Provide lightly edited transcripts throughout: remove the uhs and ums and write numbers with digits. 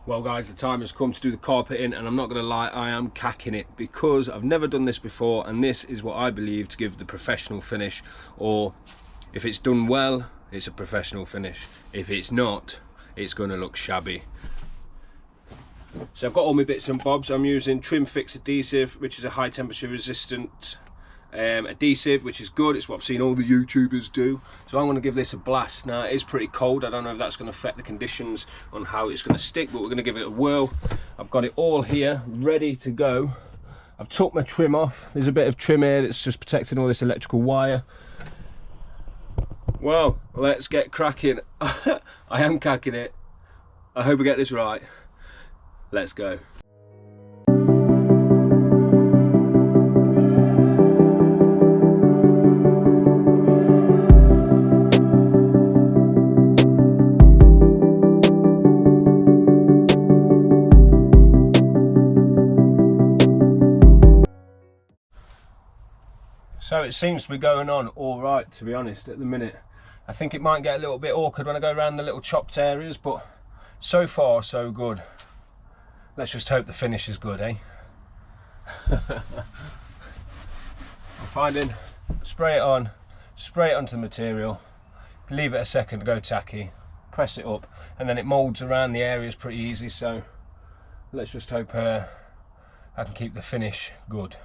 Well guys, the time has come to do the carpeting, and I'm not going to lie, I am cacking it because I've never done this before, and this is what I believe to give the professional finish, or if it's done well, it's a professional finish. If it's not, it's going to look shabby. So I've got all my bits and bobs. I'm using Trimfix adhesive, which is a high temperature resistant adhesive, which is good. It's what I've seen all the YouTubers do. So I'm going to give this a blast. Now it is pretty cold. I don't know if that's going to affect the conditions on how it's going to stick, but we're going to give it a whirl. I've got it all here ready to go. I've took my trim off. There's a bit of trim here that's just protecting all this electrical wire. Well, let's get cracking. I am cacking it. I hope I get this right. Let's go. So it seems to be going on all right, to be honest, at the minute. I think it might get a little bit awkward when I go around the little chopped areas, but so far so good. Let's just hope the finish is good, eh? I'm finding, spray it onto the material, leave it a second to go tacky, press it up, and then it moulds around the areas pretty easy, so let's just hope I can keep the finish good.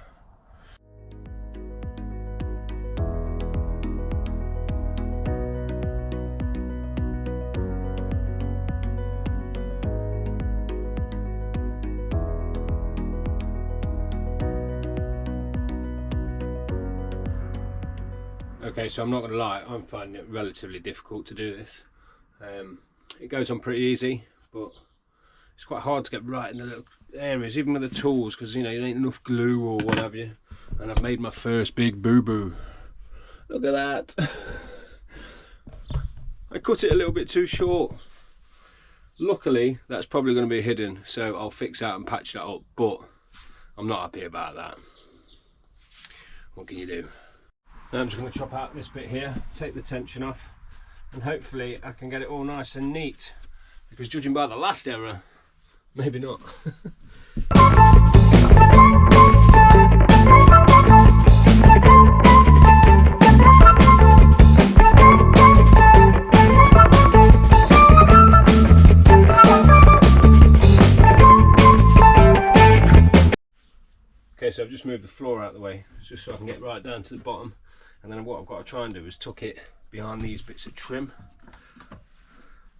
Okay, so I'm not going to lie, I'm finding it relatively difficult to do this. It goes on pretty easy, but it's quite hard to get right in the little areas, even with the tools, because you know, there ain't enough glue or what have you. And I've made my first big boo-boo. Look at that. I cut it a little bit too short. Luckily, that's probably going to be hidden, so I'll fix that and patch that up, but I'm not happy about that. What can you do? Now I'm just going to chop out this bit here, take the tension off, and hopefully I can get it all nice and neat, because judging by the last error, maybe not. Okay, so I've just moved the floor out of the way, just so I can get right down to the bottom. And then what I've got to try and do is tuck it behind these bits of trim.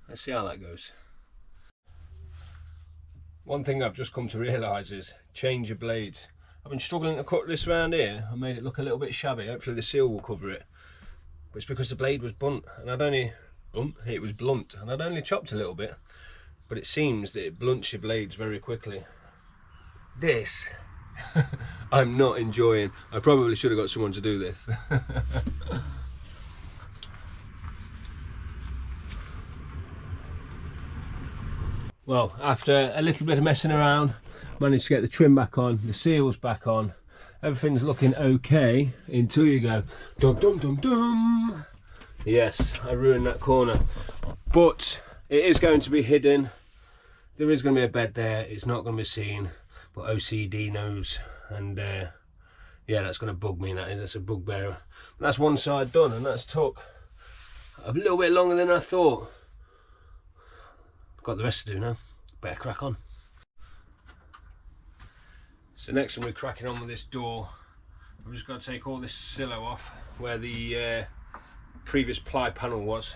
Let's see how that goes. One thing I've just come to realise is change your blades. I've been struggling to cut this round here. I made it look a little bit shabby. Hopefully the seal will cover it. But it's because the blade was blunt, and I'd only chopped a little bit. But it seems that it blunts your blades very quickly. This I'm not enjoying. I probably should have got someone to do this. Well, after a little bit of messing around, managed to get the trim back on, the seals back on, everything's looking okay until you go dum dum dum dum. Yes, I ruined that corner, but it is going to be hidden. There is going to be a bed there. It's not going to be seen, but OCD knows, and yeah, that's going to bug me. That's a bugbear. That's one side done, and that's took a little bit longer than I thought. Got the rest to do now. Better crack on. So next I'm cracking on with this door. I've just got to take all this silo off where the previous ply panel was.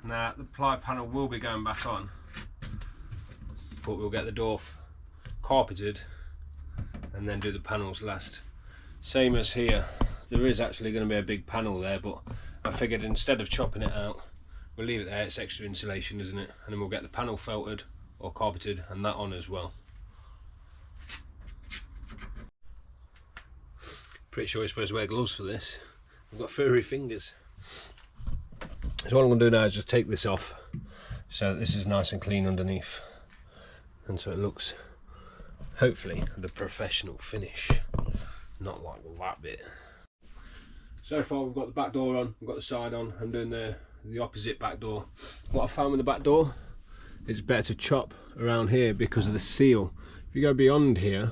Now the ply panel will be going back on, but we'll get the door carpeted and then do the panels last. Same as here, there is actually going to be a big panel there, but I figured instead of chopping it out, we'll leave it there. It's extra insulation, isn't it? And then we'll get the panel felted or carpeted and that on as well. Pretty sure you're supposed to wear gloves for this. I've got furry fingers. So what I'm going to do now is just take this off so that this is nice and clean underneath, and so it looks, hopefully, the professional finish, not like that bit. So far we've got the back door on, we've got the side on. I'm doing the opposite back door. What I found with the back door it's better to chop around here because of the seal. If you go beyond here,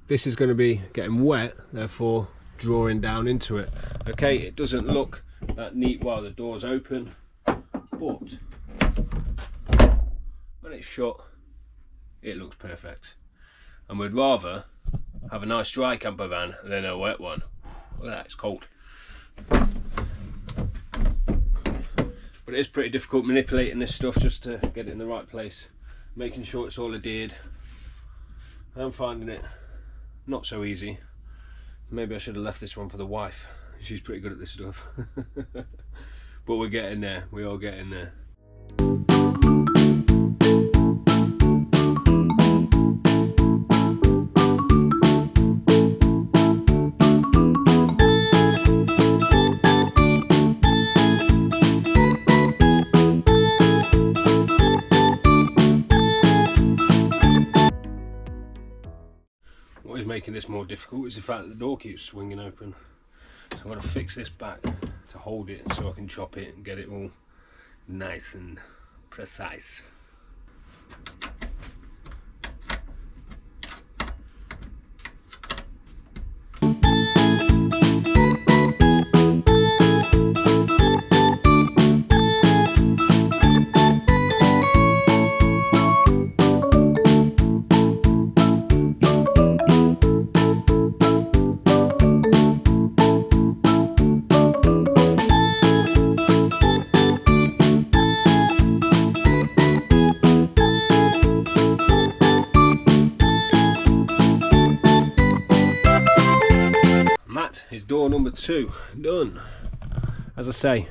this is going to be getting wet, therefore drawing down into it. Okay, it doesn't look that neat while the door's open, but when it's shut, it looks perfect. And we'd rather have a nice dry camper van than a wet one. Look at that, it's cold. But it is pretty difficult manipulating this stuff just to get it in the right place, making sure it's all adhered. I'm finding it not so easy. Maybe I should have left this one for the wife. She's pretty good at this stuff. But we're getting there, we are getting there. What is making this more difficult is the fact that the door keeps swinging open. So I've got to fix this back to hold it so I can chop it and get it all nice and precise. Is door number 2 done. As I say,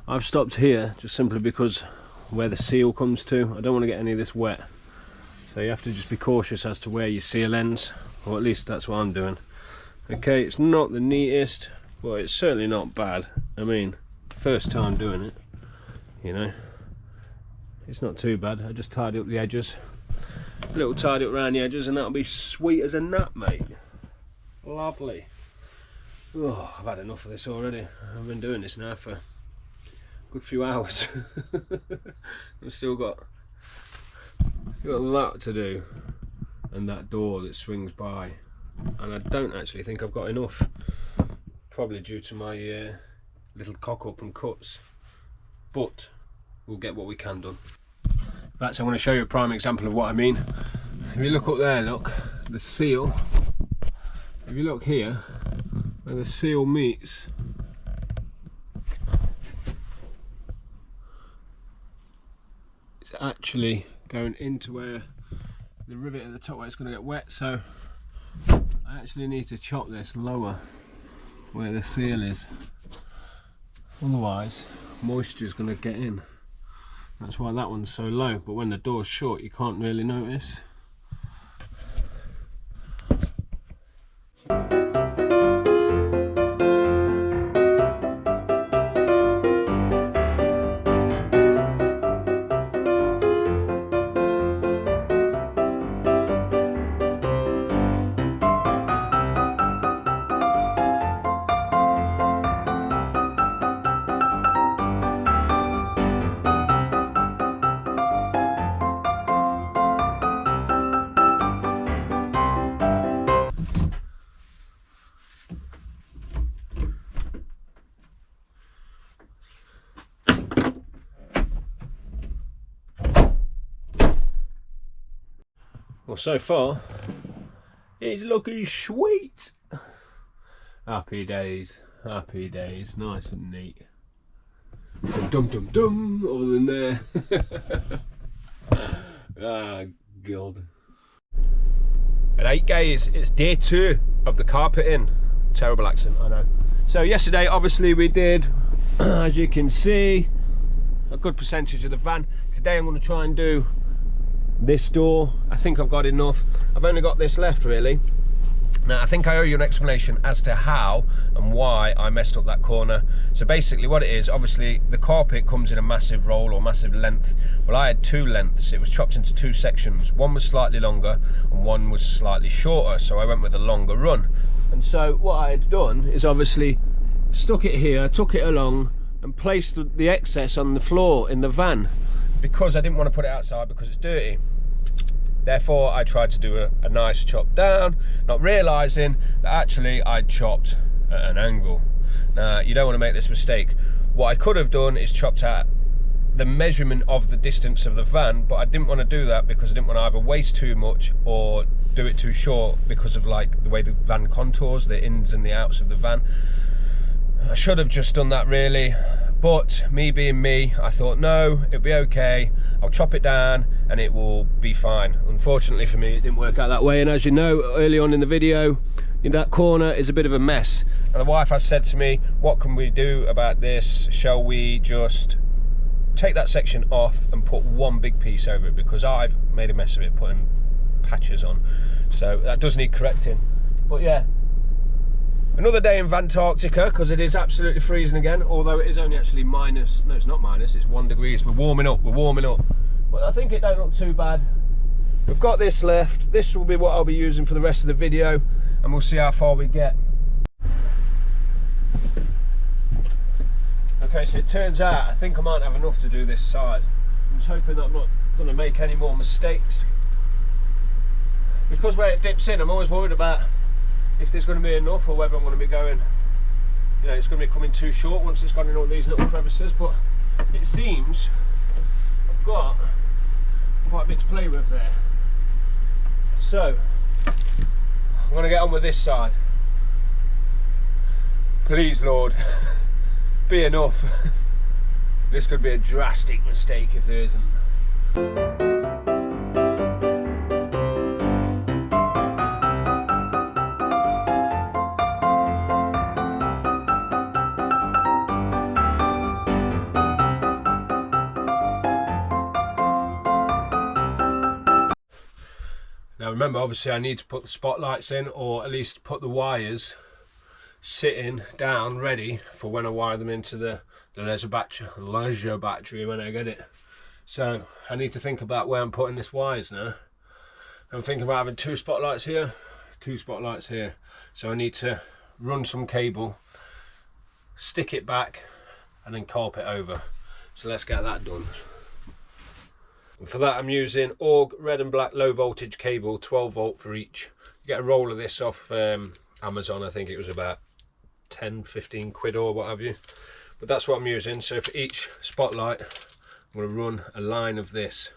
I've stopped here just simply because where the seal comes to, I don't want to get any of this wet, so you have to just be cautious as to where your seal ends, or at least that's what I'm doing. Okay, it's not the neatest, but it's certainly not bad. I mean, first time doing it, you know, it's not too bad. I just tidy up the edges, a little tidy up around the edges, and that'll be sweet as a nut, mate. Lovely. Oh, I've had enough of this already. I've been doing this now for a good few hours. I've still got that to do, and that door that swings by, and I don't actually think I've got enough, probably due to my little cock up and cuts, but we'll get what we can done. That's, I'm going to show you a prime example of what I mean. If you look up there, look, the seal, if you look here where the seal meets, it's actually going into where the rivet at the top where it's going to get wet, so I actually need to chop this lower where the seal is, otherwise moisture is going to get in. That's why that one's so low, but when the door's shut you can't really notice. Well, so far it's looking sweet. Happy days, nice and neat. Dum dum dum over than there. Ah, God. Right guys, it's day 2 of the carpeting. Terrible accent, I know. So yesterday obviously we did, as you can see, a good percentage of the van. Today I'm going to try and do this door. I think I've got enough. I've only got this left really. Now I think I owe you an explanation as to how and why I messed up that corner. So basically what it is, obviously the carpet comes in a massive roll or massive length. Well, I had 2 lengths. It was chopped into 2 sections. One was slightly longer and one was slightly shorter, so I went with a longer run. And so what I had done is obviously stuck it here, took it along and placed the excess on the floor in the van. because I didn't want to put it outside because it's dirty. Therefore, I tried to do a nice chop down, not realising that actually I'd chopped at an angle. Now, you don't want to make this mistake. What I could have done is chopped out the measurement of the distance of the van, but I didn't want to do that because I didn't want to either waste too much or do it too short because of like the way the van contours, the ins and the outs of the van. I should have just done that really, but me being me, I thought no, it'll be okay, I'll chop it down and it will be fine. Unfortunately for me, it didn't work out that way, and as you know, early on in the video, that corner is a bit of a mess. And the wife has said to me, what can we do about this? Shall we just take that section off and put one big piece over it, because I've made a mess of it putting patches on, so that does need correcting. But yeah, another day in Vantarctica, because it is absolutely freezing again, although it is only actually minus, no it's not minus, it's 1 degree. We're warming up, but I think it don't look too bad. We've got this left, this will be what I'll be using for the rest of the video, and we'll see how far we get. Okay, so it turns out I think I might have enough to do this side. I'm just hoping that I'm not going to make any more mistakes, because where it dips in, I'm always worried about if there's going to be enough or whether I'm going to be going, you know, it's going to be coming too short once it's gone in all these little crevices. But it seems I've got quite a bit to play with there, so I'm going to get on with this side. Please Lord, be enough. This could be a drastic mistake if there isn't. Now remember, obviously I need to put the spotlights in, or at least put the wires sitting down ready for when I wire them into the leisure battery when I get it. So I need to think about where I'm putting this wires now. I'm thinking about having 2 spotlights here, 2 spotlights here. So I need to run some cable, stick it back, and then carp it over. So let's get that done. And for that I'm using AUG red and black low voltage cable, 12 volt for each. You get a roll of this off Amazon. I think it was about 10-15 quid or what have you, but that's what I'm using. So for each spotlight I'm going to run a line of this.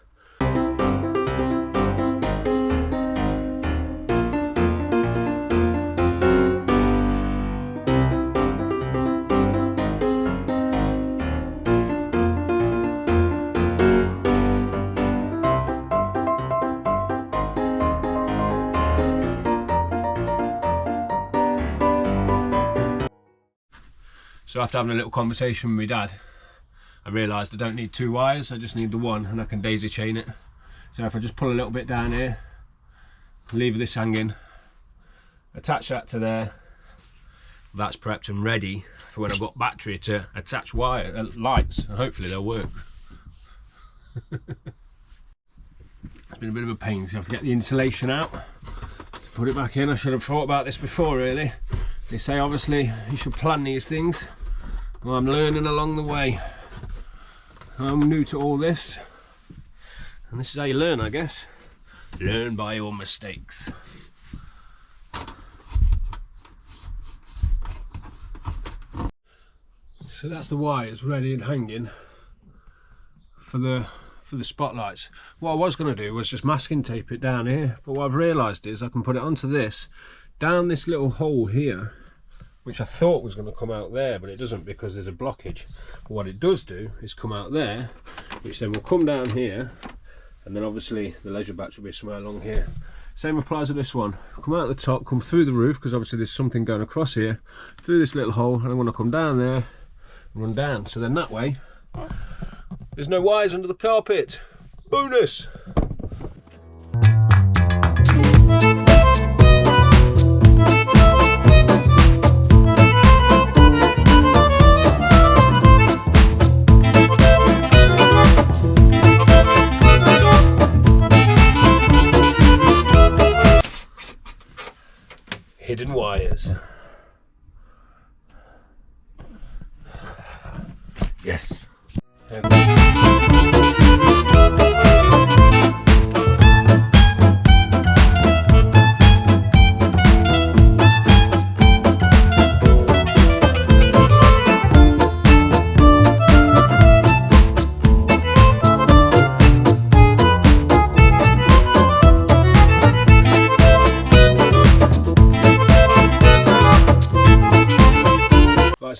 So after having a little conversation with my dad, I realised I don't need 2 wires, I just need the one, and I can daisy chain it. So if I just pull a little bit down here, leave this hanging, attach that to there, that's prepped and ready for when I've got battery to attach wire lights, and hopefully they'll work. It's been a bit of a pain, so you have to get the insulation out to put it back in. I should have thought about this before really. They say obviously you should plan these things. Well, I'm learning along the way. I'm new to all this, and this is how you learn, I guess. Learn by your mistakes. So that's the wires ready and hanging for the spotlights. What I was going to do was just masking tape it down here, but what I've realised is I can put it onto this, down this little hole here, which I thought was going to come out there, but it doesn't because there's a blockage. But what it does do is come out there, which then will come down here, and then obviously the leisure battery will be somewhere along here. Same applies to this one. Come out the top, come through the roof, because obviously there's something going across here, through this little hole, and I'm going to come down there and run down. So then that way, there's no wires under the carpet. Bonus! Hidden wires. Yes. Okay.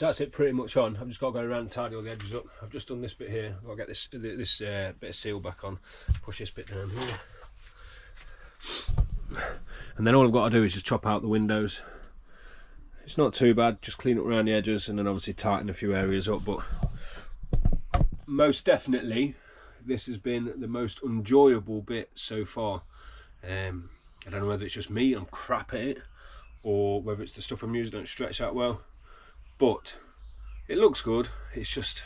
so that's it pretty much on. I've just got to go around and tidy all the edges up. I've just done this bit here. I've got to get this bit of seal back on, push this bit down here, and then all I've got to do is just chop out the windows. It's not too bad, just clean up around the edges and then obviously tighten a few areas up, but most definitely this has been the most enjoyable bit so far. I don't know whether it's just me, I'm crap at it, or whether it's the stuff I'm using don't stretch out well, but it looks good. It's just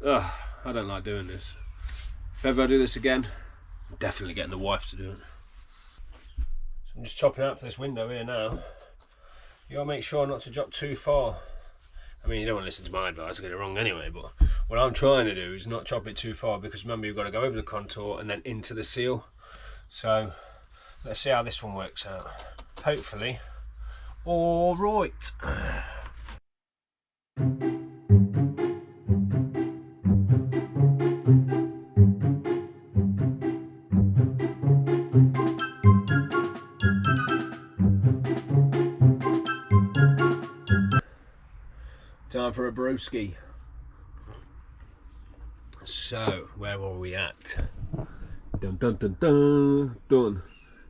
I don't like doing this. If ever I do this again, I'm definitely getting the wife to do it. So I'm just chopping out for this window here now. You gotta make sure not to drop too far. I mean, you don't want to listen to my advice, I get it wrong anyway, but what I'm trying to do is not chop it too far, because remember, you've got to go over the contour and then into the seal. So let's see how this one works out. Hopefully all right. Time for a brewski. So where were we at? Dun dun dun dun. Done.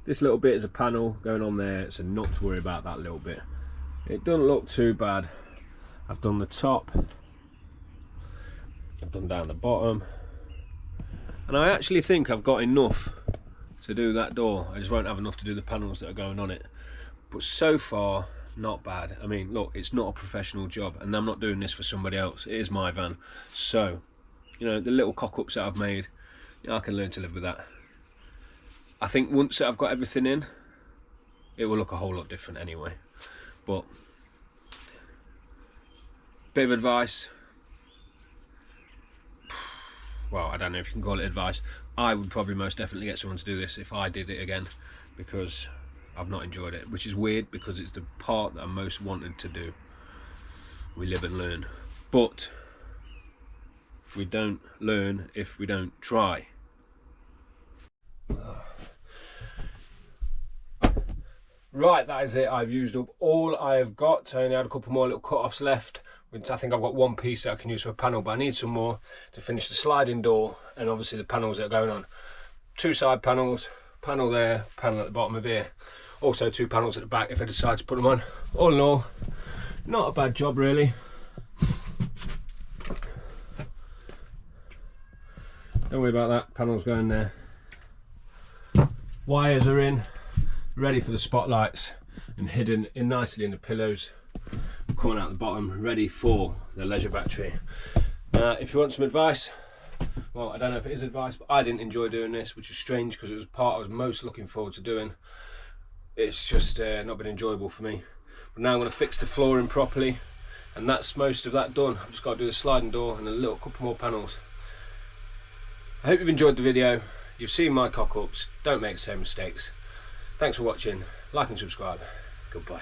This little bit is a panel going on there, so not to worry about that little bit. It doesn't look too bad. I've done the top, I've done down the bottom, and I actually think I've got enough to do that door. I just won't have enough to do the panels that are going on it, but so far not bad. I mean, look, it's not a professional job, and I'm not doing this for somebody else. It is my van, so you know, the little cock-ups that I've made, I can learn to live with that. I think once that I've got everything in, it will look a whole lot different anyway. But bit of advice, well, I don't know if you can call it advice. I would probably most definitely get someone to do this if I did it again, because I've not enjoyed it, which is weird because it's the part that I most wanted to do. We live and learn, but we don't learn if we don't try. Right, that is it. I've used up all I have got. I only had a couple more little cut-offs left. I think I've got one piece that I can use for a panel, but I need some more to finish the sliding door and obviously the panels that are going on. 2 side panels, panel there, panel at the bottom of here. Also 2 panels at the back if I decide to put them on. All in all, not a bad job really. Don't worry about that, panels going there. Wires are in, ready for the spotlights and hidden in nicely in the pillows. Coming out the bottom, ready for the leisure battery. If you want some advice, well, I don't know if it is advice, but I didn't enjoy doing this, which is strange because it was the part I was most looking forward to doing. It's just not been enjoyable for me. But now I'm going to fix the flooring properly, and that's most of that done. I've just got to do the sliding door and a little couple more panels. I hope you've enjoyed the video. You've seen my cock-ups. Don't make the same mistakes. Thanks for watching. Like and subscribe. Goodbye.